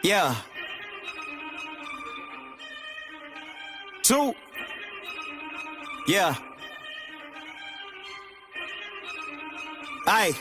Yeah. Two. Yeah. Aye.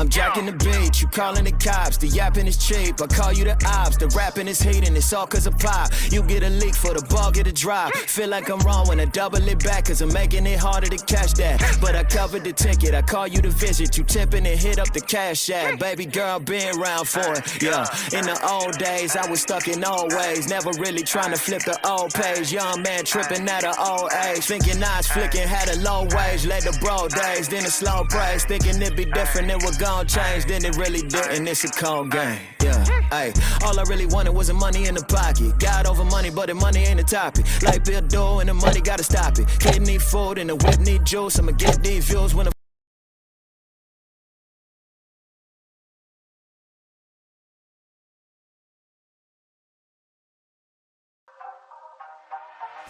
I'm jacking the beat, you calling the cops. The yapping is cheap, I call you the ops. The rapping is hating, it's all cause of pop. You get a leak for the ball, get a drop. Feel like I'm wrong when I double it back, cause I'm making it harder to catch that. But I covered the ticket, I call you to visit. You tipping and hit up the cash app. Baby girl, been around for it, yeah. In the old days, I was stuck in old ways. Never really trying to flip the old page. Young man tripping at an old age. Thinking I was flicking, had a low wage. Led the bro days, then a slow praise. Thinking it'd be different, it would gon' change. Then it really didn't, it's a cold game, yeah. Ay, all I really wanted was the money in the pocket. God over money, but the money ain't the topic. Like Bill Doe and the money gotta stop it. Kid need food and the whip need juice. I'ma get these views when the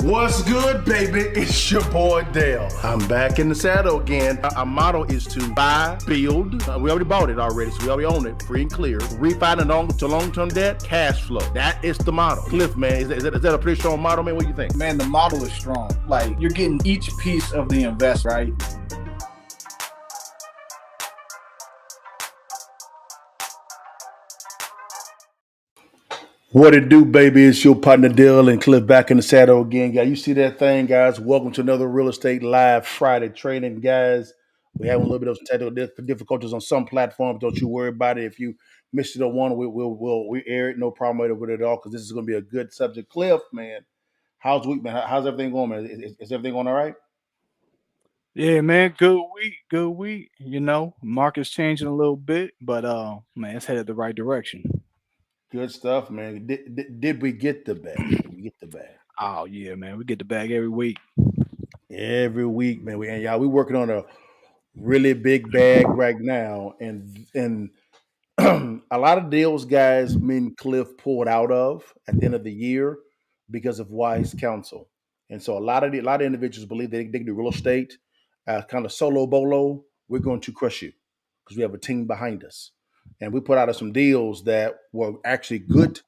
What's good, baby? It's your boy Dale. I'm back in the saddle again. Our motto is to buy, build. We already bought it already, so we already own it, free and clear. Refinance to long-term debt, cash flow. That is the motto. Cliff, man, is that a pretty strong motto, man? What do you think? Man, the model is strong. Like, you're getting each piece of the invest, right? What it do, baby? It's your partner Dale and Cliff back in the saddle again, guys. You see that thing, guys? Welcome to another Real Estate Live Friday training, guys. We're having a little bit of technical difficulties on some platforms. Don't you worry about it. If you missed it on one, we air it. No problem with it at all, because this is going to be a good subject. Cliff, man, how's the week, man? How's everything going, man? Is everything going all right? Yeah, man, good week, good week. You know, market's changing a little bit, but man, it's headed the right direction. Good stuff, man. Did we get the bag? Did we get the bag? Oh yeah, man, we get the bag every week. Every week, man. And y'all, we working on a really big bag right now, and a lot of deals, guys, me and Cliff pulled out of at the end of the year because of wise counsel. And so a lot of individuals believe they can do real estate, kind of solo bolo. We're going to crush you because we have a team behind us, and we put out of some deals that were actually good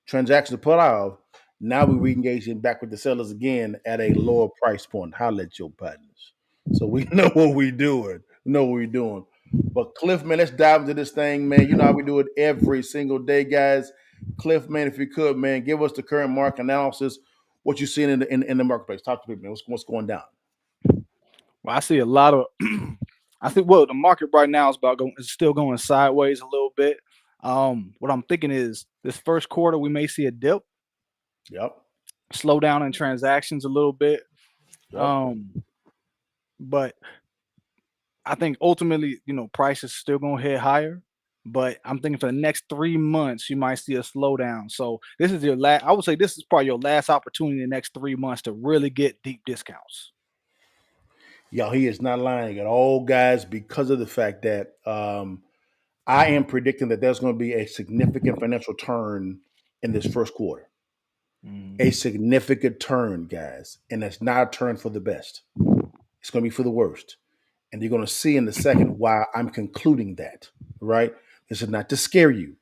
transactions to put out of. Now we're re-engaging back with the sellers again at a lower price point. Holla at your partners. So we know what we're doing. We know what we're doing. But Cliff, man, let's dive into this thing, man. You know how we do it every single day, guys. Cliff, man, if you could, man, give us the current market analysis. What you seeing in the marketplace? Talk to me, man. What's going down? Well, I see a lot of. I think well, the market right now is is still going sideways a little bit. What I'm thinking is this first quarter we may see a dip, Yep. slow down in transactions a little bit. Yep. Um, but I think ultimately, you know, price is still going to head higher. But I'm thinking for the next 3 months, you might see a slowdown. So this is your last. I would say this is probably your last opportunity in the next 3 months to really get deep discounts. Y'all, he is not lying at all, guys, because of the fact that I am predicting that there's going to be a significant financial turn in this first quarter. A Mm. significant turn, guys. And it's not a turn for the best. It's going to be for the worst. And you're going to see in a second why I'm concluding that, right? This is not to scare you.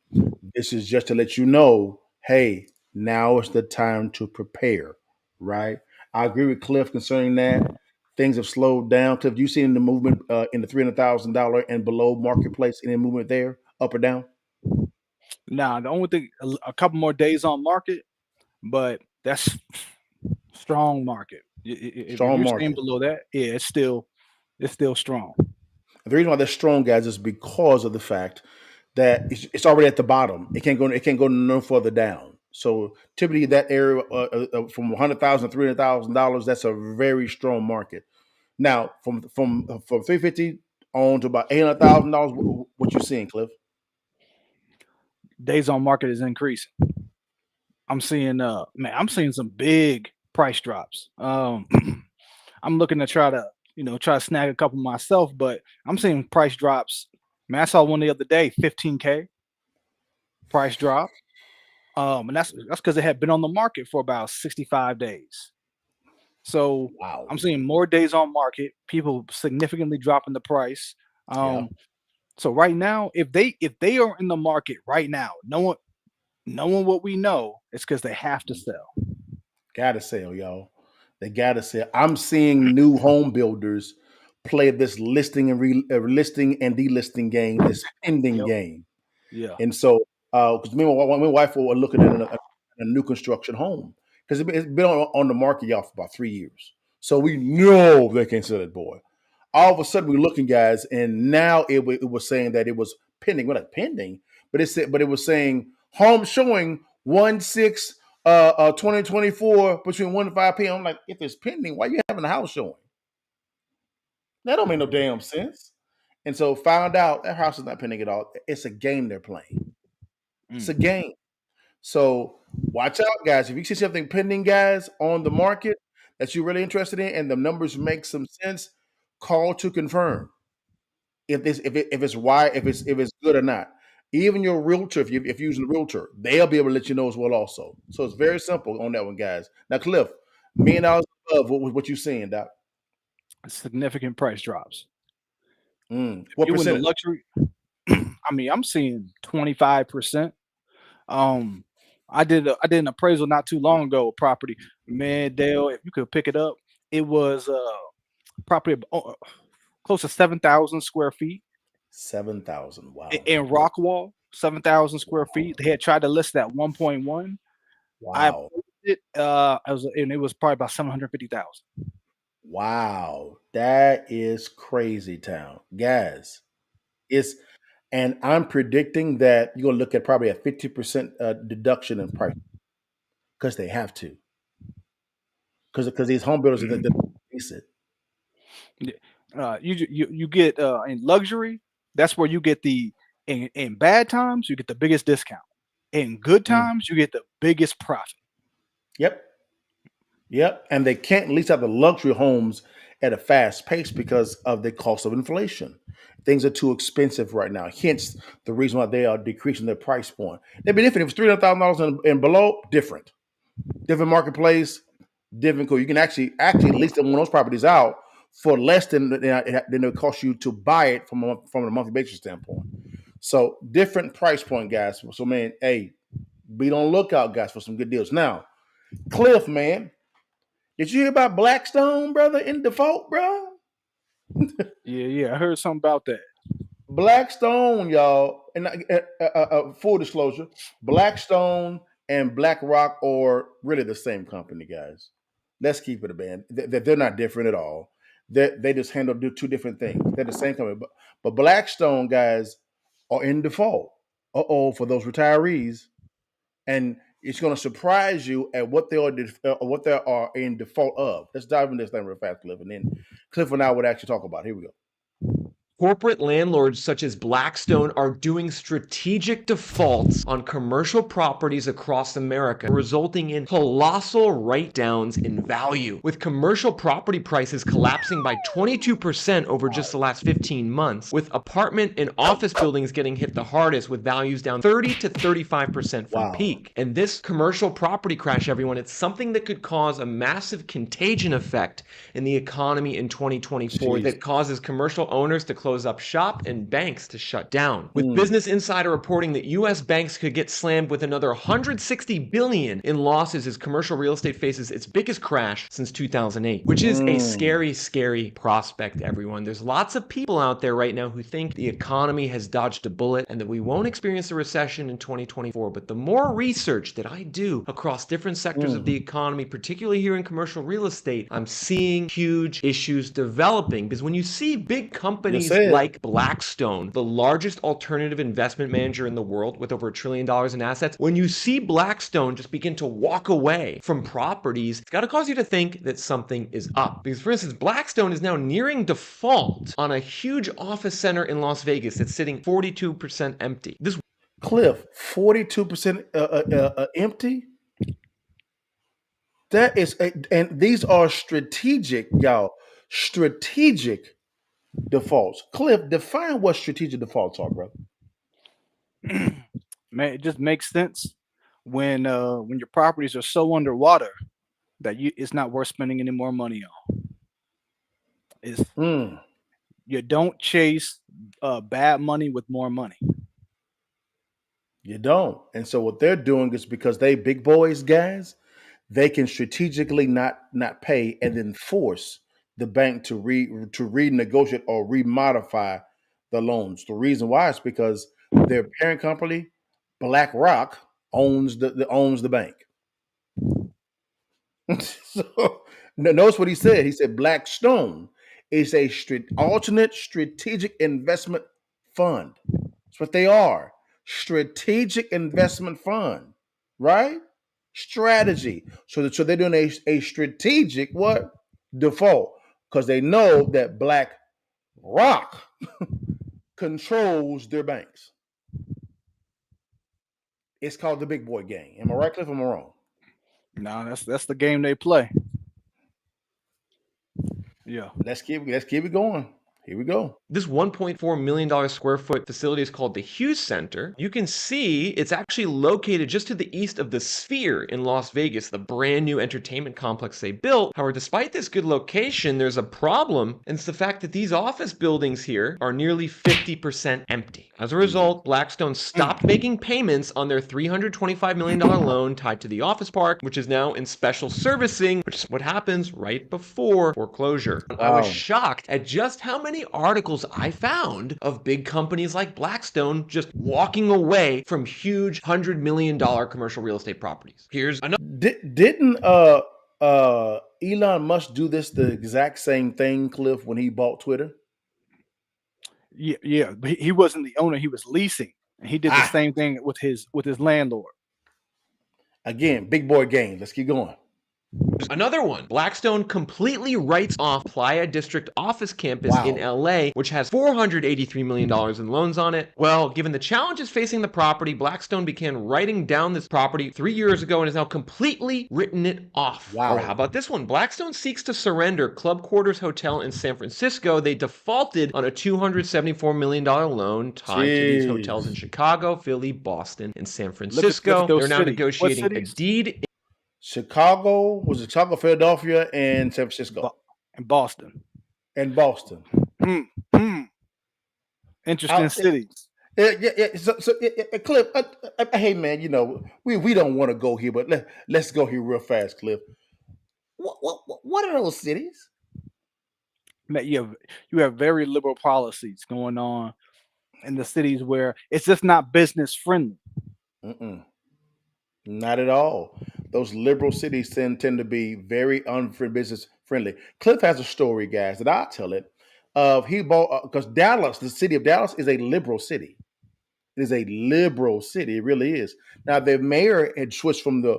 This is just to let you know, hey, now is the time to prepare, right? I agree with Cliff concerning that. Things have slowed down. Cliff, you seen the movement in the $300,000 and below marketplace? Any movement there, up or down? Now, the only thing, a couple more days on market, but that's strong market. If Strong you're staying market. below that, yeah, it's still strong. The reason why they're strong, guys, is because of the fact that it's already at the bottom. It can't go no further down. So typically, that area from $100,000 to $300,000, that's a very strong market. Now, from 350 on to about $800,000, what you seeing, Cliff? Days on market is increasing. I'm seeing some big price drops. I'm looking to try to snag a couple myself, but I'm seeing price drops. Man, I saw one the other day, 15K price drop. And that's because it had been on the market for about 65 days. So Wow. I'm seeing more days on market, people significantly dropping the price. Yeah. Um, So right now, if they are in the market right now, knowing what we know, it's because they have to sell. Gotta sell, y'all. They gotta sell. I'm seeing new home builders play this listing and delisting game, this pending Yep. game. Yeah. And so, because me and my wife were looking at a new construction home because it's been on the market, y'all, for about 3 years. So we know they can't sell it, boy. All of a sudden, we're looking, guys, and now it was saying that it was pending. Well, not pending, but it was saying home showing 1/6 2024 between 1 and 5 p.m. I'm like, if it's pending, why you having a house showing? That don't make no damn sense. And so found out that house is not pending at all. It's a game they're playing. It's a Mm. game. So watch out, guys. If you see something pending, guys, on the market that you're really interested in, and the numbers make some sense, call to confirm if it's good or not. Even your realtor, if you're using a realtor, they'll be able to let you know as well, also. So it's very simple on that one, guys. Now, Cliff, $1 million above, what you seeing, Doc? Significant price drops. If What you in the percentage? luxury, I mean, I'm seeing 25%. Um, I did an appraisal not too long ago. Property, man, Dale, if you could pick it up, it was property close to 7,000 square feet 7,000. Wow. in Rockwall. 7,000 square feet. They had tried to list it at 1.1. I Wow. approved it. It was probably about 750,000. Wow. That is crazy town. Guys, it's and I'm predicting that you're gonna look at probably a 50% deduction in price because they have to. Because these home builders are gonna face it. Yeah. You get in luxury. That's where you get in bad times you get the biggest discount. In good Mm. times you get the biggest profit. Yep. Yep. And they can't lease out the luxury homes at a fast pace because of the cost of inflation. Things are too expensive right now. Hence the reason why they are decreasing their price point. They'd be different if it's $300,000 and below, different. Different marketplace, different cool. You can actually lease one of those properties out for less than it costs you to buy it from a monthly basis standpoint. So different price point, guys. So man, hey, be on the lookout, guys, for some good deals. Now, Cliff, man, did you hear about Blackstone, brother, in default, bro? Yeah, I heard something about that. Blackstone, y'all, and full disclosure, Blackstone and BlackRock are really the same company, guys. Let's keep it a band. They're not different at all. They just do two different things. They're the same company, but Blackstone guys are in default. For those retirees, and it's going to surprise you at what they are in default of. Let's dive into this thing real fast, Cliff, and then Cliff and I would actually talk about it. Here we go. Corporate landlords such as Blackstone are doing strategic defaults on commercial properties across America, resulting in colossal write-downs in value, with commercial property prices collapsing by 22% over just the last 15 months, with apartment and office buildings getting hit the hardest, with values down 30 to 35% from Wow. peak. And this commercial property crash, everyone, it's something that could cause a massive contagion effect in the economy in 2024 Jeez. that causes commercial owners to close up shop and banks to shut down. With Business Insider reporting that US banks could get slammed with another 160 billion in losses as commercial real estate faces its biggest crash since 2008, which is a scary prospect, everyone. There's lots of people out there right now who think the economy has dodged a bullet and that we won't experience a recession in 2024. But the more research that I do across different sectors of the economy, particularly here in commercial real estate, I'm seeing huge issues developing, because when you see big companies like Blackstone, the largest alternative investment manager in the world with over $1 trillion in assets, when you see Blackstone just begin to walk away from properties, it's got to cause you to think that something is up. Because, for instance, Blackstone is now nearing default on a huge office center in Las Vegas that's sitting 42% empty. This Cliff, 42% empty. That is, and these are strategic, y'all. Strategic defaults. Cliff, define what strategic defaults are, bro. Man, it just makes sense when your properties are so underwater that it's not worth spending any more money on. It's Mm. You don't chase bad money with more money. You don't. And so what they're doing is because they big boys, guys, they can strategically not pay and then force the bank to renegotiate or remodify the loans. The reason why is because their parent company, BlackRock, owns the bank. So notice what he said. He said Blackstone is a alternate strategic investment fund. That's what they are. Strategic investment fund, right? Strategy. So they're doing a strategic what? Default. Because they know that BlackRock controls their banks. It's called the big boy game. Am I right, Cliff? Or am I wrong? No, that's the game they play. Yeah. Let's keep it going. Here we go. This $1.4 million square foot facility is called the Hughes Center. You can see it's actually located just to the east of the Sphere in Las Vegas, the brand new entertainment complex they built. However, despite this good location, there's a problem, and it's the fact that these office buildings here are nearly 50% empty. As a result, Blackstone stopped making payments on their $325 million loan tied to the office park, which is now in special servicing, which is what happens right before foreclosure. I was shocked at just how many articles I found of big companies like Blackstone just walking away from huge $100 million commercial real estate properties. Here's another. Didn't Elon Musk do the exact same thing, Cliff, when he bought Twitter? Yeah. But he wasn't the owner; he was leasing, and he did the same thing with his landlord. Again, big boy game. Let's keep going. Another one. Blackstone completely writes off Playa District office campus in LA, which has $483 million in loans on it. Well, given the challenges facing the property, Blackstone began writing down this property 3 years ago and has now completely written it off. Wow. Or how about this one? Blackstone seeks to surrender Club Quarters Hotel in San Francisco. They defaulted on a $274 million loan tied to these hotels in Chicago, Philly, Boston, and San Francisco. They're now negotiating a deed. Chicago, Philadelphia, and San Francisco. And Boston. Interesting cities. Yeah. So Cliff, hey man, we don't want to go here, but let's go here real fast, Cliff. What are those cities? You have very liberal policies going on in the cities where it's just not business friendly. Not at all. Those liberal cities tend to be very business friendly. Cliff has a story, guys, that I'll tell it. He bought because Dallas, the city of Dallas, is a liberal city. It is a liberal city. It really is. Now the mayor had switched from the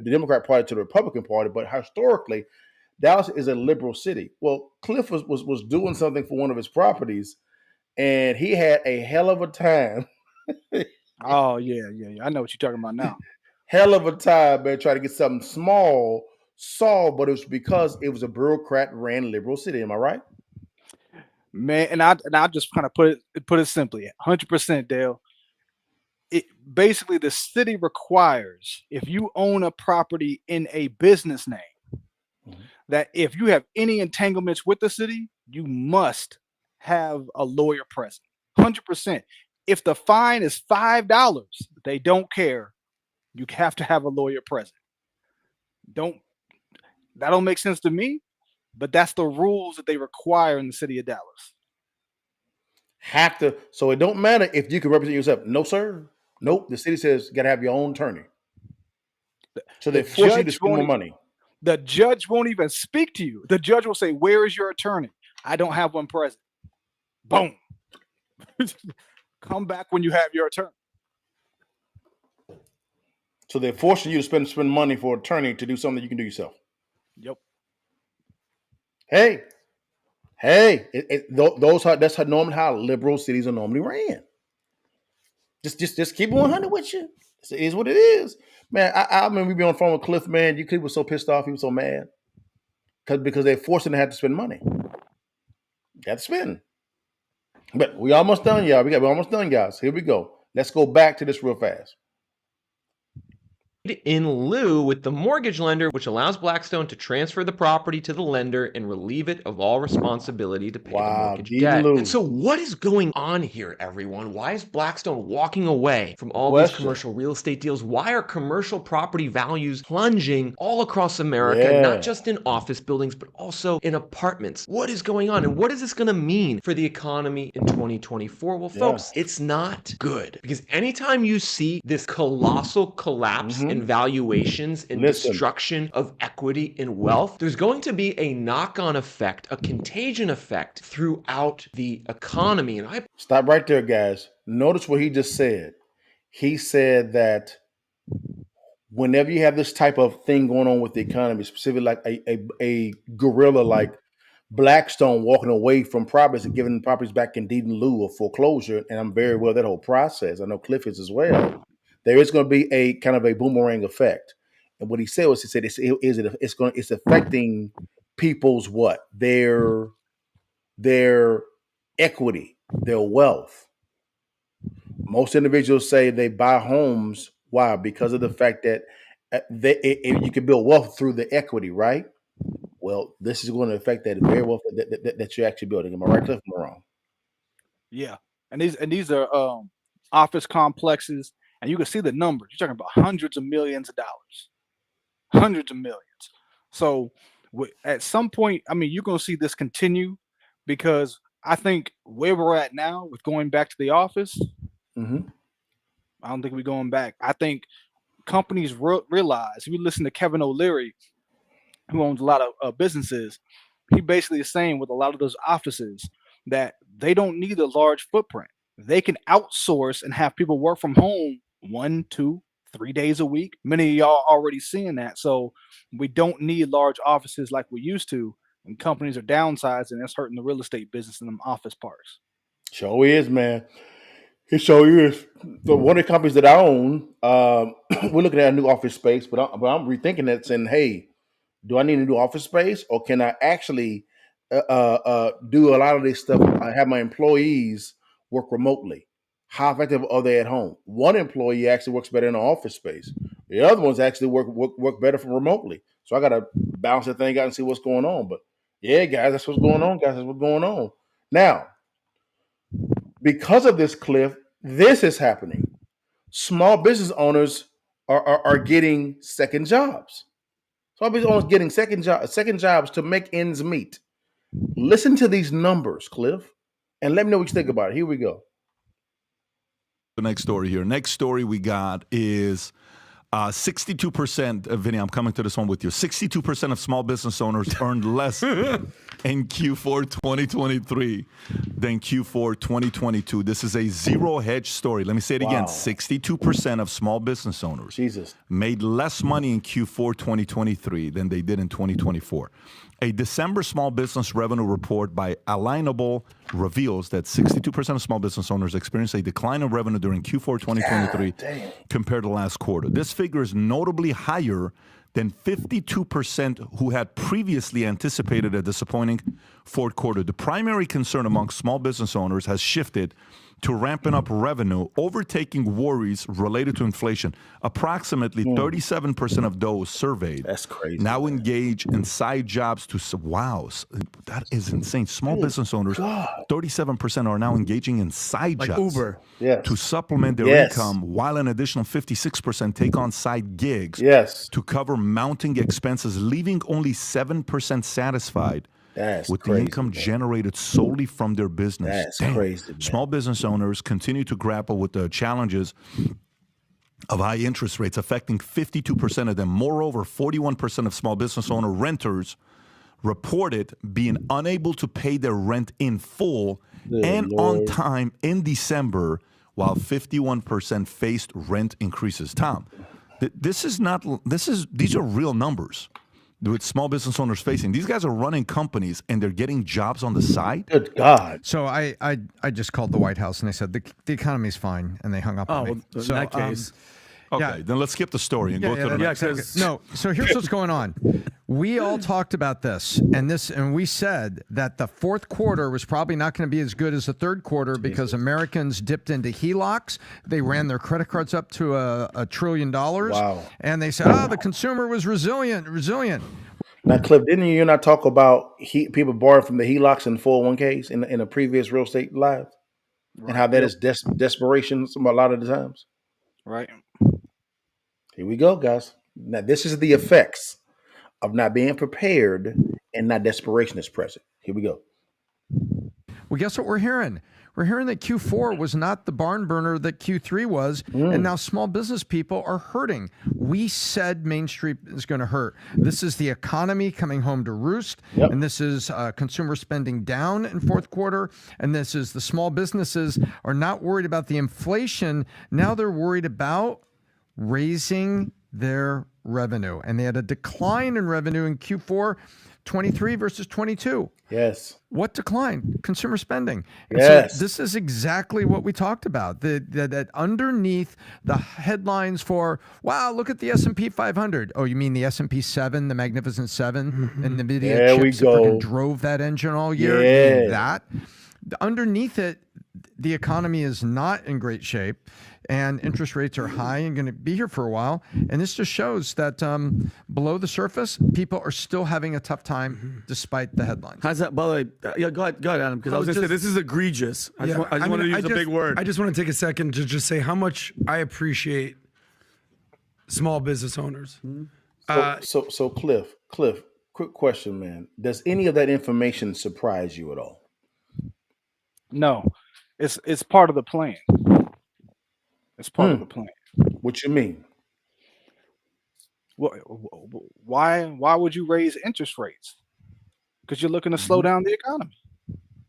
Democrat Party to the Republican Party, but historically, Dallas is a liberal city. Well, Cliff was doing something for one of his properties, and he had a hell of a time. Oh yeah. I know what you're talking about now. Hell of a time, man, trying to get something small solved, but it was because it was a bureaucrat-ran liberal city. Am I right? Man, and I just kind of put it simply, 100%, Dale. It basically, the city requires, if you own a property in a business name, that if you have any entanglements with the city, you must have a lawyer present. 100%. If the fine is $5, they don't care. You have to have a lawyer present. That don't make sense to me, but that's the rules that they require in the city of Dallas. Have to. So it don't matter if you can represent yourself. No, sir. Nope. The city says you got to have your own attorney. So they force you to spend more money. The judge won't even speak to you. The judge will say, "Where is your attorney?" "I don't have one present." Boom. Come back when you have your attorney. So they're forcing you to spend money for an attorney to do something you can do yourself. Yep. Hey, that's how liberal cities are normally ran. Just keep it 100 with you. It is what it is, man. I remember we be on the phone with Cliff, man. He was so pissed off, he was so mad because they're forcing to have to spend money. Got to spend. But we almost done, y'all. We're almost done, guys. Here we go. Let's go back to this real fast. in lieu with the mortgage lender, which allows Blackstone to transfer the property to the lender and relieve it of all responsibility to pay the mortgage deed in debt. lieu. And so what is going on here, everyone? Why is Blackstone walking away from all these commercial real estate deals? Why are commercial property values plunging all across America, not just in office buildings, but also in apartments? What is going on? And what is this going to mean for the economy in 2024? Well, folks, it's not good, because anytime you see this colossal collapse in valuations and destruction of equity and wealth, there's going to be a knock-on effect, a contagion effect throughout the economy. And Stop right there, guys. Notice what he just said. He said that whenever you have this type of thing going on with the economy, specifically like a gorilla like Blackstone walking away from properties and giving properties back in deed in lieu of foreclosure, and I'm very well that whole process. I know Cliff is as well. There is going to be a kind of a boomerang effect. And what he said was, he said it's affecting people's what? Their equity, their wealth. Most individuals say they buy homes. Why? Because of the fact that you can build wealth through the equity, right? Well, this is going to affect that very wealth that you're actually building. Am I right, Cliff? Am I wrong? Yeah, and these are office complexes, and you can see the numbers. You're talking about hundreds of millions of dollars, hundreds of millions. So at some point, I mean, you're going to see this continue, because I think where we're at now with going back to the office, I don't think we're going back. I think companies realize, if you listen to Kevin O'Leary, who owns a lot of businesses, he basically is saying with a lot of those offices that they don't need a large footprint. They can outsource and have people work from home 1, 2, 3 days a week. Many of y'all already seeing that. So we don't need large offices like we used to, and companies are downsizing. That's hurting the real estate business in them office parks. Sure is, man. It sure is. So one of the companies that I own, we're looking at a new office space, but I'm rethinking that, saying, hey, do I need a new office space, or can I actually do a lot of this stuff? I have my employees work remotely. How effective are they at home? One employee actually works better in an office space. The other ones actually work better from remotely. So I got to balance that thing out and see what's going on. But yeah, guys, that's what's going on. Guys, that's what's going on. Now, because of this, Cliff, this is happening. Small business owners are getting second jobs. Small business owners getting second jobs to make ends meet. Listen to these numbers, Cliff, and let me know what you think about it. Here we go. The next story here. Next story we got is 62%. Vinny, I'm coming to this one with you. 62% of small business owners earned less in Q4 2023 than Q4 2022. This is a zero hedge story. Let me say it again. 62% of small business owners made less money in Q4 2023 than they did in 2024. A December small business revenue report by Alignable reveals that 62% of small business owners experienced a decline in revenue during Q4 2023 compared to last quarter. This figure is notably higher than 52% who had previously anticipated a disappointing fourth quarter. The primary concern among small business owners has shifted to ramping up revenue, overtaking worries related to inflation. Approximately 37% of those surveyed now engage in side jobs to, wow, that is insane. Small business owners, 37% are now engaging in side jobs Uber. To supplement their income, while an additional 56% take on side gigs to cover mounting expenses, leaving only 7% satisfied with the income generated solely from their business. That's crazy, man. Small business owners continue to grapple with the challenges of high interest rates affecting 52% of them. Moreover, 41% of small business owner renters reported being unable to pay their rent in full on time in December, while 51% faced rent increases. Tom, these are real numbers with small business owners facing. These guys are running companies and they're getting jobs on the side. Good God. So I just called the White House and they said the economy's fine, and they hung up on me. Well, in that case, Okay, then let's skip the story and go to the next. No, so here's what's going on. We all talked about this, and we said that the fourth quarter was probably not going to be as good as the third quarter because Americans dipped into HELOCs. They ran their credit cards up to $1 trillion. Wow. And they said, the consumer was resilient. Now, Cliff, didn't you not talk about people borrowing from the HELOCs and 401ks in a previous real estate live? Right. And how that is desperation a lot of the times? Right. Here we go, guys. Now, this is the effects of not being prepared and not desperation is present. Here we go. Well, guess what we're hearing? We're hearing that Q4 was not the barn burner that Q3 was, and now small business people are hurting. We said Main Street is going to hurt. This is the economy coming home to roost, and this is consumer spending down in fourth quarter, and this is the small businesses are not worried about the inflation. Now they're worried about raising their revenue, and they had a decline in revenue in Q4 23 versus 22. Yes. What decline? Consumer spending. And yes. So this is exactly what we talked about. That underneath the headlines for, wow, look at the S&P 500. Oh, you mean the S&P 7, the Magnificent 7, and NVIDIA chips that freaking drove that engine all year? Yeah. You mean that? Underneath it, the economy is not in great shape, and interest rates are high and going to be here for a while. And this just shows that below the surface, people are still having a tough time despite the headlines. How's that? By the way, go ahead, Adam, because I was going to say this is egregious. I just want to use a big word. I just want to take a second to just say how much I appreciate small business owners. So Cliff, quick question, man. Does any of that information surprise you at all? No, it's part of the plan. It's part of the plan. What you mean? Why would you raise interest rates? Because you're looking to slow down the economy.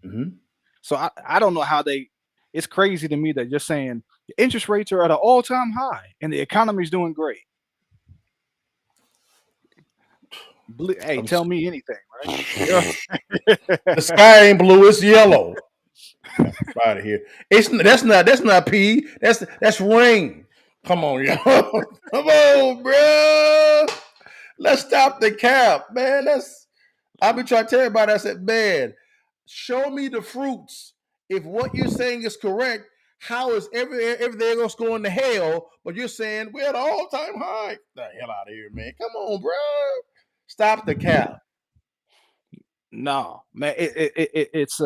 Mm-hmm. So I don't know how it's crazy to me that you're saying interest rates are at an all-time high and the economy's doing great. Hey, tell me anything, right? The sky ain't blue, it's yellow. Out of here. That's not pee. That's rain. Come on, y'all. Come on, bro. Let's stop the cap, man. I've been trying to tell everybody. I said, man, show me the fruits. If what you're saying is correct, how is everything else going to hell? But you're saying we're at an all-time high. The hell out of here, man. Come on, bro. Stop the cap. No, man. It's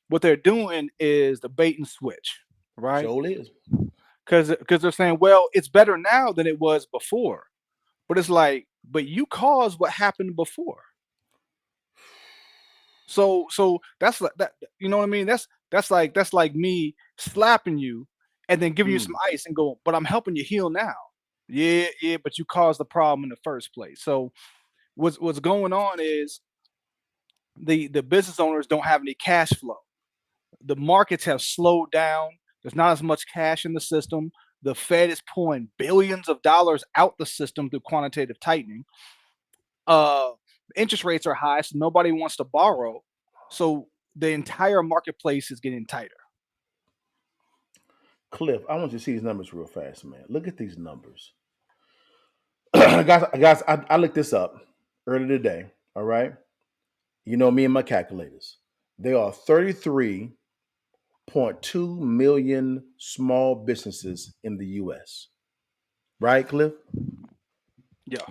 what they're doing is the bait and switch, right? Sure is. Because they're saying, well, it's better now than it was before. But it's like, but you caused what happened before. So that's like that. You know what I mean? That's like me slapping you and then giving you some ice and go, but I'm helping you heal now. Yeah, but you caused the problem in the first place. So what's going on is the business owners don't have any cash flow. The markets have slowed down. There's not as much cash in the system. The Fed is pulling billions of dollars out the system through quantitative tightening. Interest rates are high, so nobody wants to borrow. So the entire marketplace is getting tighter. Cliff, I want you to see these numbers real fast, man. Look at these numbers. guys, I looked this up earlier today, all right? You know me and my calculators. There are 33.2 million small businesses in the U.S. Right, Cliff? Yeah.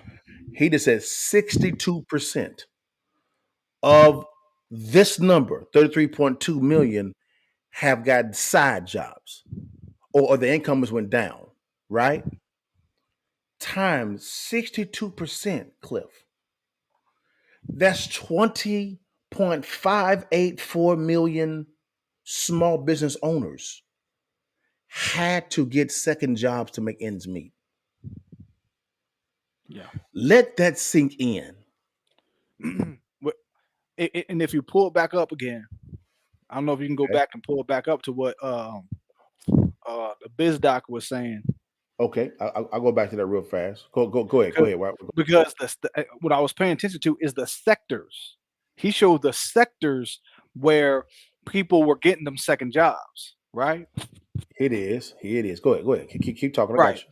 He just said 62% of this number, 33.2 million, have got side jobs or the incomes went down, right? Times 62%, Cliff. That's 20.584 million small business owners had to get second jobs to make ends meet. Yeah. Let that sink in. And if you pull it back up again, I don't know if you can go back and pull it back up to what the BizDoc was saying. Okay, I'll go back to that real fast. Go ahead. Go ahead. Because what I was paying attention to is the sectors. He showed the sectors where people were getting them second jobs, right? It is. Go ahead. Keep talking. Right.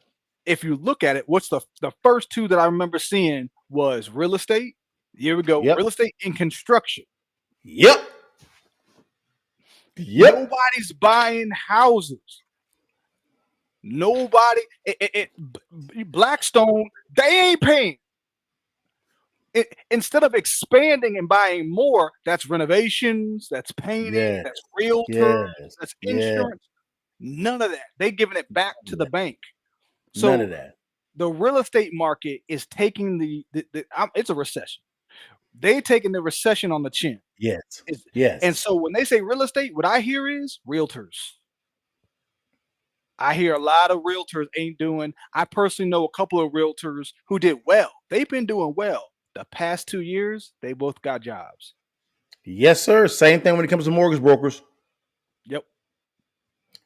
if you look at it, what's the first two that I remember seeing was real estate. Here we go, Yep. real estate and construction. Yep. Nobody's buying houses. Nobody. Blackstone, they ain't paying. Instead of expanding and buying more, that's renovations, that's painting, Yes. that's realtors, that's insurance. None of that. They giving it back to the bank. So none of that. The real estate market is taking it's a recession. They taking the recession on the chin. Yes. And so when they say real estate, what I hear is realtors. I hear a lot of realtors ain't doing. I personally know a couple of realtors who did well. They've been doing well. The past 2 years, they both got jobs. Yes, sir. Same thing when it comes to mortgage brokers. Yep.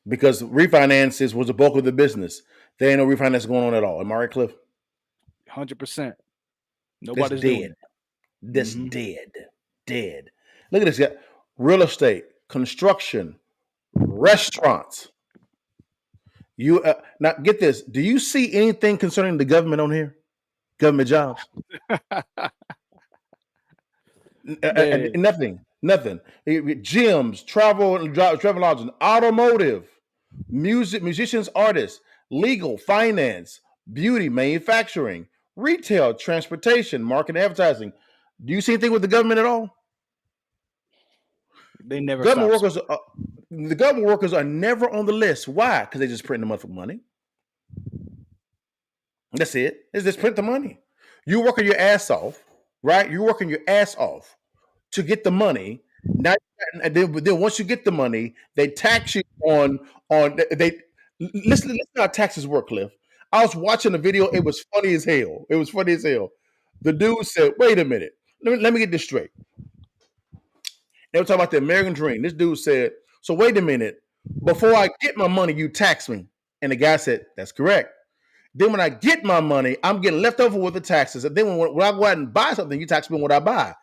Because refinances was the bulk of the business. There ain't no refinance going on at all. Am I right, Cliff? 100%. Nobody's dead. doing it. This dead. Look at this guy. Real estate, construction, restaurants. You now get this. Do you see anything concerning the government on here? Government jobs? Nothing. Gyms, travel lodging, automotive, music, musicians, artists, legal, finance, beauty, manufacturing, retail, transportation, marketing, advertising. Do you see anything with the government at all? They never. Government workers. The government workers are never on the list. Why? Because they just print the money for money. That's it. It's just print the money. You working your ass off, right? You're working your ass off to get the money. Now, then once you get the money, they tax you on they. Listen how taxes work, Cliff. I was watching the video. It was funny as hell. The dude said, "Wait a minute. Let me get this straight." They were talking about the American dream. This dude said, "So wait a minute. Before I get my money, you tax me." And the guy said, "That's correct. Then when I get my money, I'm getting left over with the taxes. And then when I go out and buy something, you tax me on what I buy."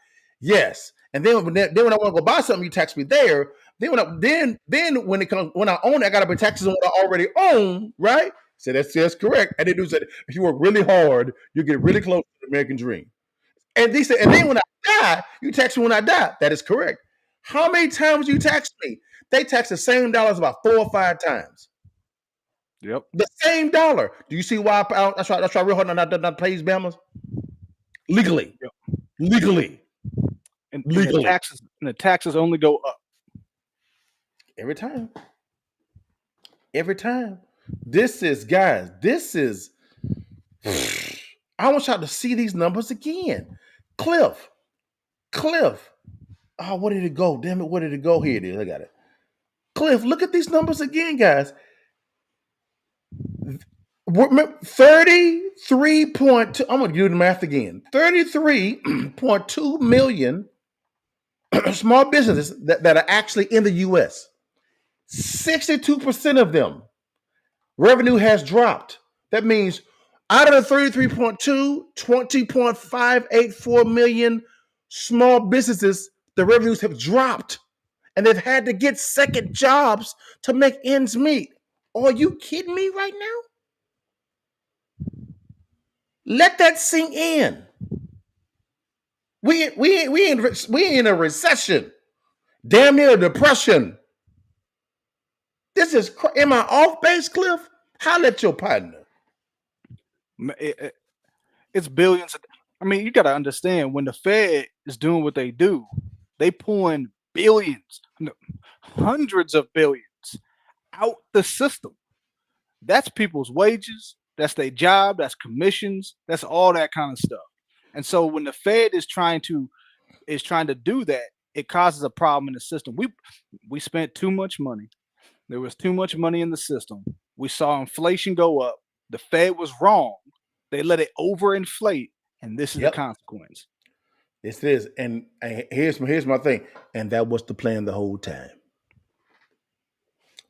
Yes. And then when I want to go buy something, you tax me there. Then when I own it, I got to pay taxes on what I already own, right? So that's correct. And the dude said, if you work really hard, you get really close to the American dream. And they said, and then when I die, you tax me when I die. That is correct. How many times you tax me? They tax the same dollars about 4 or 5 times. Yep. The same dollar. Do you see why I try real hard not to pay these Bamas? Legally. Yep. Legally. And the taxes only go up. Every time. This is I want y'all to see these numbers again. Cliff. Oh, where did it go? Damn it, where did it go? Here it is. I got it. Cliff, look at these numbers again, guys. 33.2. I'm going to do the math again. 33.2 million small businesses that are actually in the U.S. 62% of them revenue has dropped. That means out of the 33.2, 20.584 million small businesses, the revenues have dropped. And they've had to get second jobs to make ends meet. Are you kidding me right now? Let that sink in. We in a recession, damn near a depression. This is. Am I off base, Cliff? Holla at your partner. It's billions. I mean, you got to understand when the Fed is doing what they do, they pulling billions, hundreds of billions out the system. That's people's wages. That's their job. That's commissions. That's all that kind of stuff. And so when the Fed is trying to do that, it causes a problem in the system. We spent too much money. There was too much money in the system. We saw inflation go up. The Fed was wrong. They let it overinflate, and this is the consequence. This is, and here's my thing, and that was the plan the whole time.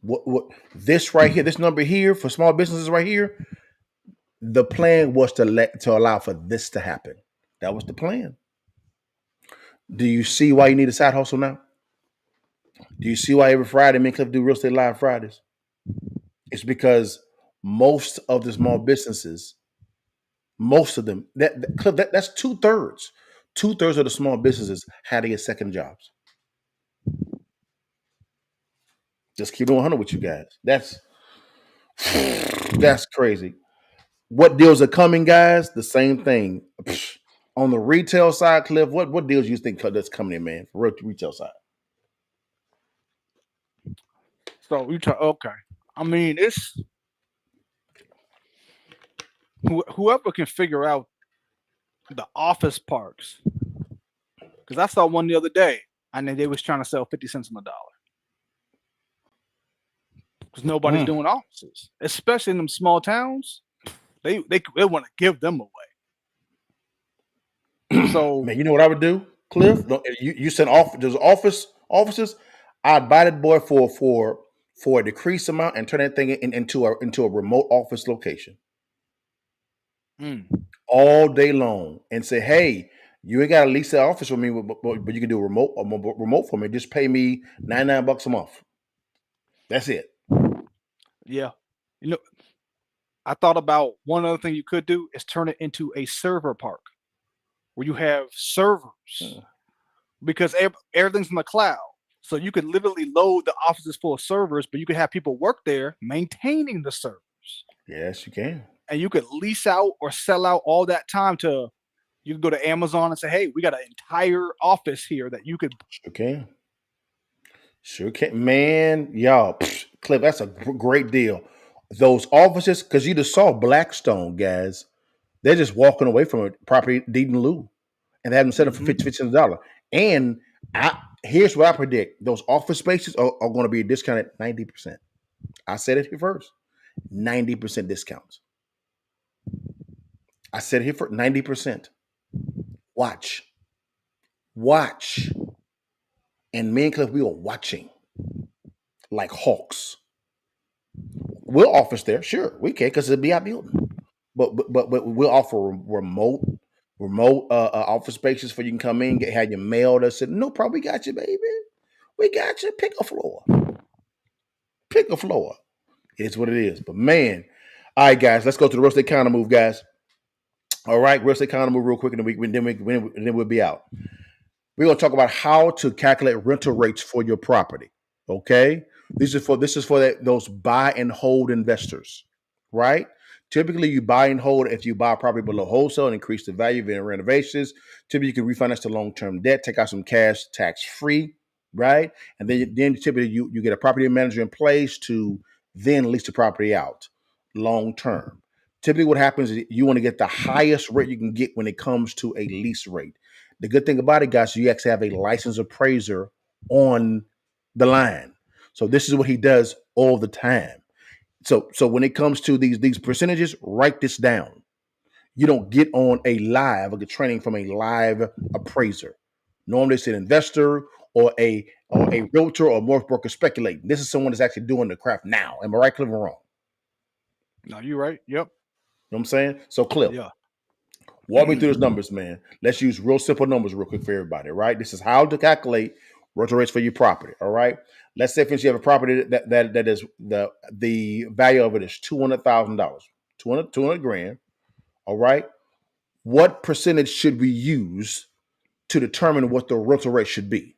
What this right here, this number here for small businesses right here, the plan was to allow for this to happen. That was the plan. Do you see why you need a side hustle now? Do you see why every Friday me and Cliff do Real Estate Live Fridays? It's because most of the small businesses, most of them, that's 2/3. 2/3 of the small businesses had to get second jobs. Just keep it 100 with you guys. That's crazy. What deals are coming, guys? The same thing. On the retail side, Cliff, what deals you think that's coming in, man, for retail side? So okay. I mean, it's whoever can figure out the office parks. Because I saw one the other day, and they was trying to sell 50 cents on the dollar. Because nobody's doing offices, especially in them small towns. They want to give them away. So Man, you know what I would do, Cliff? You send those offices. I'd buy that boy for a decreased amount and turn that thing into a remote office location all day long, and say, hey, you ain't got to lease the office for me, but you can do a remote for me. Just pay me $99 a month. That's it. Yeah, you know, I thought about one other thing you could do is turn it into a server park where you have servers because everything's in the cloud. So you could literally load the offices full of servers, but you could have people work there maintaining the servers. Yes, you can. And you could lease out or sell out all that time to, you can go to Amazon and say, hey, we got an entire office here that you could. Sure can. Man, y'all, Cliff, that's a great deal. Those offices, because you just saw Blackstone, guys, they're just walking away from a property deed in lieu, and they haven't set up for $50. And here's what I predict: those office spaces are going to be discounted 90%. I said it here first, 90% discounts. I said it here for 90%. Watch, and me and Cliff, we were watching like hawks. We'll office there, sure, we can, because it'll be our building. But we'll offer remote office spaces for you can come in, have your mail. That said, no problem, we got you, baby. We got you. Pick a floor. It's what it is. But man, all right, guys, let's go to the real estate counter move, guys. All right, real estate counter move real quick, and then we'll be out. We're gonna talk about how to calculate rental rates for your property. Okay, this is for those buy and hold investors, right? Typically, you buy and hold if you buy a property below wholesale and increase the value via renovations. Typically, you can refinance the long-term debt, take out some cash tax-free, right? And then typically you get a property manager in place to then lease the property out long-term. Typically, what happens is you want to get the highest rate you can get when it comes to a lease rate. The good thing about it, guys, you actually have a licensed appraiser on the line. So this is what he does all the time. So when it comes to these percentages, write this down. You don't get on a training from a live appraiser. Normally it's an investor or a realtor or mortgage broker speculating. This is someone that's actually doing the craft now. Am I right, Cliff, or wrong? No, you're right. Yep. You know what I'm saying? So Cliff, Yeah. walk me through those numbers, man. Let's use real simple numbers real quick for everybody, right? This is how to calculate rental rates for your property, all right? Let's say, for instance, you have a property that is the value of it is $200,000, 200 grand, all right? What percentage should we use to determine what the rental rate should be?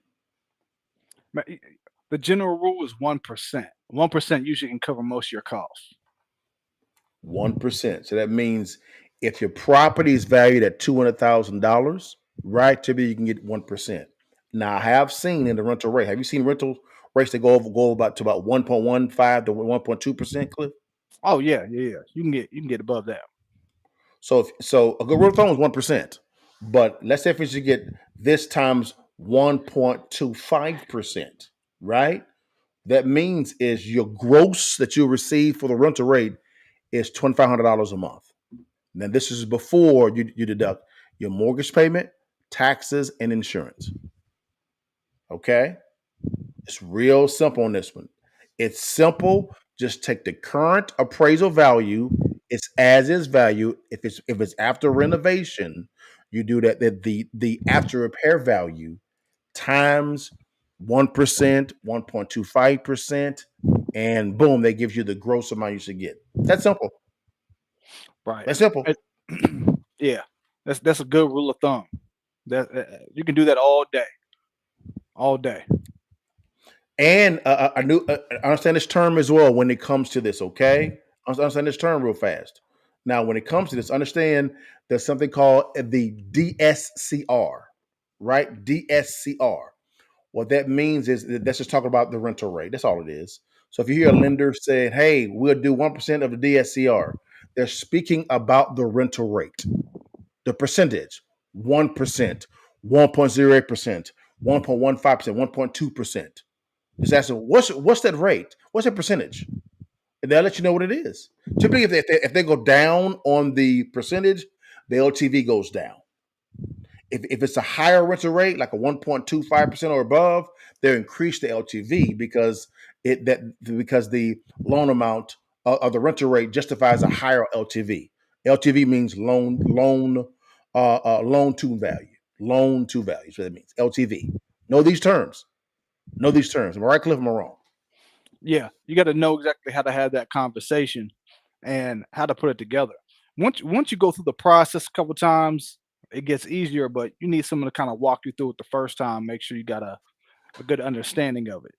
The general rule is 1%. 1% usually can cover most of your costs. 1%. So that means if your property is valued at $200,000, right, typically you can get 1%. Now, I have seen in the rental rate, have you seen rental rates that go about 1.15 to 1.2%, Cliff? Oh yeah. You can get above that. So a good rule of thumb is 1%. But let's say if you should get this times 1.25%, right? That means is your gross that you receive for the rental rate is $2,500 a month. Now, this is before you deduct your mortgage payment, taxes, and insurance. Okay? It's real simple on this one. It's simple. Just take the current appraisal value. It's as is value. If it's after renovation, you do that. The after repair value times 1%, 1.25%, and boom, they give you the gross amount you should get. That's simple. Right. That's simple. Yeah, that's a good rule of thumb. That you can do that all day, all day. And I understand this term as well when it comes to this. Okay, I understand this term real fast. Now, when it comes to this, understand there's something called the DSCR, right? DSCR. What that means is that's just talking about the rental rate. That's all it is. So if you hear a lender saying, "Hey, we'll do 1% of the DSCR," they're speaking about the rental rate, the percentage, 1%, 1.08%, 1.15%, 1.2%. Just asking, what's that rate? What's that percentage? And they'll let you know what it is. Typically, if they go down on the percentage, the LTV goes down. If it's a higher rental rate, like a 1.25% or above, they'll increase the LTV because the loan amount of the rental rate justifies a higher LTV. LTV means loan to value. Loan to value is what it means. LTV. Know these terms. Know these terms. Am I right, Cliff? Am I wrong? Yeah, you got to know exactly how to have that conversation and how to put it together. Once you go through the process a couple times, it gets easier. But you need someone to kind of walk you through it the first time. Make sure you got a good understanding of it.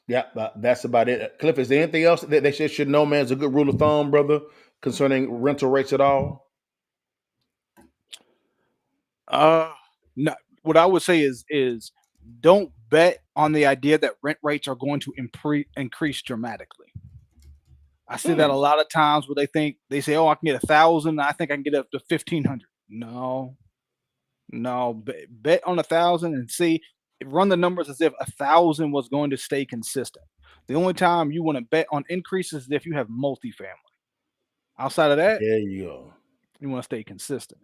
Yeah, that's about it. Cliff, is there anything else that they should know, man? Is a good rule of thumb, brother, concerning rental rates at all? No, what I would say is don't bet on the idea that rent rates are going to increase dramatically. I see that a lot of times where they say, "Oh, I can get 1,000. I think I can get up to 1,500." No, no, bet on 1,000 and see. Run the numbers as if 1,000 was going to stay consistent. The only time you want to bet on increases is if you have multifamily. Outside of that, There you go. you want to stay consistent.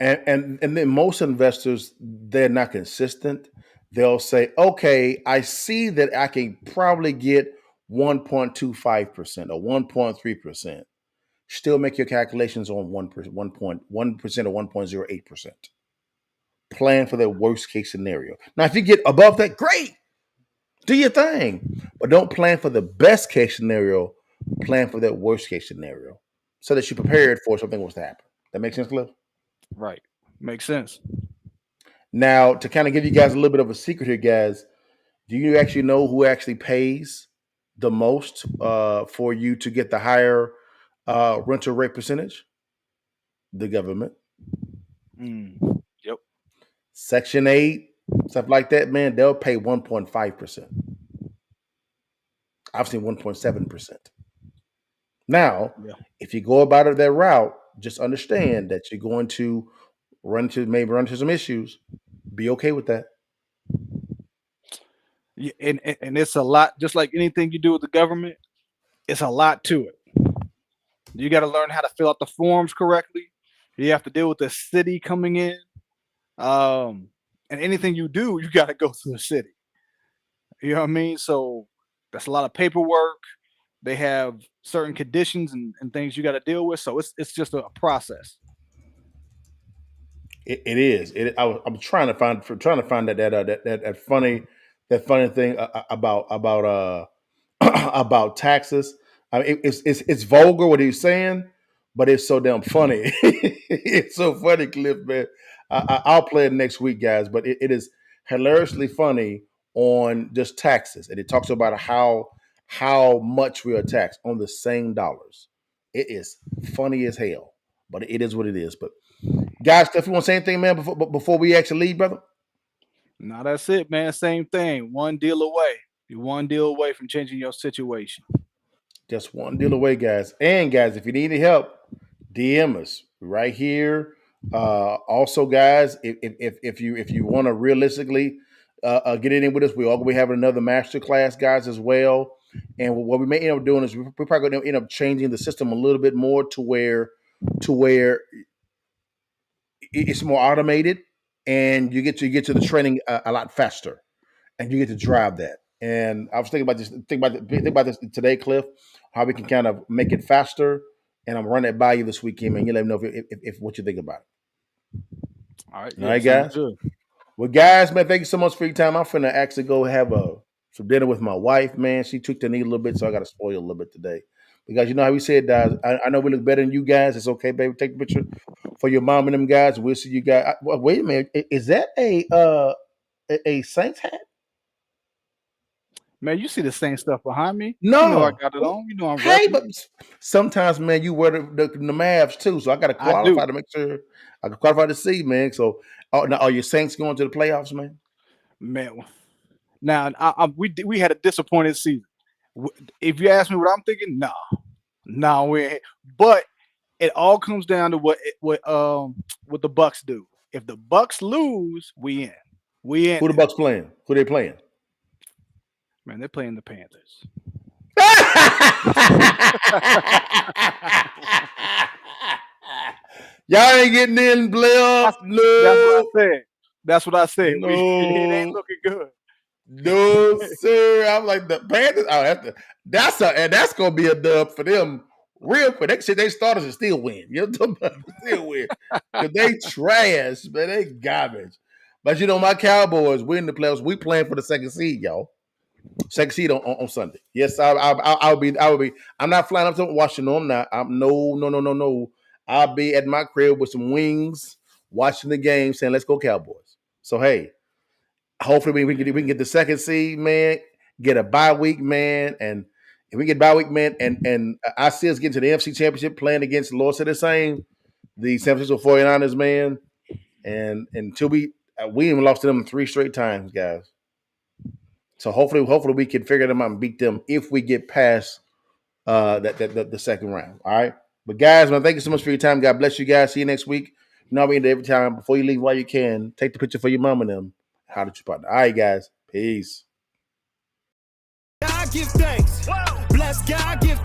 And then most investors, they're not consistent. They'll say, "Okay, I see that I can probably get 1.25% or 1.3%." Still make your calculations on 1.1% or 1.08%. Plan for the worst case scenario. Now, if you get above that, great. Do your thing. But don't plan for the best case scenario. Plan for that worst case scenario so that you're prepared for something was to happen. That makes sense, Cliff? Right. Makes sense. Now, to kind of give you guys a little bit of a secret here, guys, do you actually know who actually pays the most for you to get the higher rental rate percentage? The government. Yep. Section 8, stuff like that, man, they'll pay 1.5%. I've seen 1.7%. Now, Yeah. if you go about it that route, just understand that you're going to maybe run into some issues. Be okay with that. Yeah, and it's a lot. Just like anything you do with the government, it's a lot to it. You got to learn how to fill out the forms correctly. You have to deal with the city coming in. And anything you do, you got to go through the city. You know what I mean? So that's a lot of paperwork. They have certain conditions and things you got to deal with. So it's just a process. It is. I'm trying to find that funny thing about about taxes. I mean, it's vulgar what he's saying, but it's so damn funny. It's so funny, Cliff, man. I'll play it next week, guys. But it is hilariously funny on just taxes, and it talks about how much we are taxed on the same dollars. It is funny as hell, but it is what it is. But guys, Cliff, you want to say anything, man, before we actually leave, brother? Now that's it, man. Same thing. One deal away. You're one deal away from changing your situation. Just one deal away, guys. And guys, if you need any help, DM us right here. Also, guys, if you want to realistically get in with us, we have another master class, guys, as well. And what we may end up doing is we're probably going to end up changing the system a little bit more to where it's more automated, and you get to the training a lot faster, and you get to drive that. And I was thinking about this today, Cliff, how we can kind of make it faster. And I'm running it by you this weekend, man. You let me know if what you think about it. All right. All right, guys. Good. Well, guys, man, thank you so much for your time. I'm finna actually go have some dinner with my wife, man. She took the knee a little bit, so I got to spoil a little bit today. Because you know how we said, guys, I know we look better than you guys. It's okay, baby. Take a picture for your mom and them guys. We'll see you guys. Wait a minute. Is that a Saints hat? Man, you see the same stuff behind me. No. You know I got it on. You know I'm Hey, repping. but sometimes, man, you wear the Mavs too. So I got to qualify to make sure I can qualify to see, man. So, now are your Saints going to the playoffs, man? Man, now we had a disappointed season. If you ask me what I'm thinking, no, we ain't. But it all comes down to what the Bucks do. If the Bucks lose, we in. We in. Who the Bucks playing? Who they playing? Man, they're playing the Panthers. Y'all ain't getting in playoffs. No. That's what I said. No. It ain't looking good. No, sir. I'm like the Panthers. Oh, that's gonna be a dub for them real quick. They starters and still win. You know what I'm talking about? Still win. Because they trash, man. They garbage. But you know, my Cowboys win the playoffs. We playing for the second seed, y'all. Second seed on Sunday. Yes, I'll be. I'm not flying up to Washington. No, I'm not. No. I'll be at my crib with some wings, watching the game, saying, "Let's go Cowboys." So hey, hopefully we can get the second seed, man. Get a bye week, man, and if we get bye week, man, and I see us getting to the NFC Championship, playing against the Lord said the same, the San Francisco 49ers, man, and until we even lost to them 3 straight times, guys. So hopefully we can figure them out and beat them if we get past the second round. All right. But guys, man, thank you so much for your time. God bless you guys. See you next week. You know, every time before you leave while you can, take the picture for your mom and them. How did you partner? All right, guys. Peace. God give thanks. Bless God give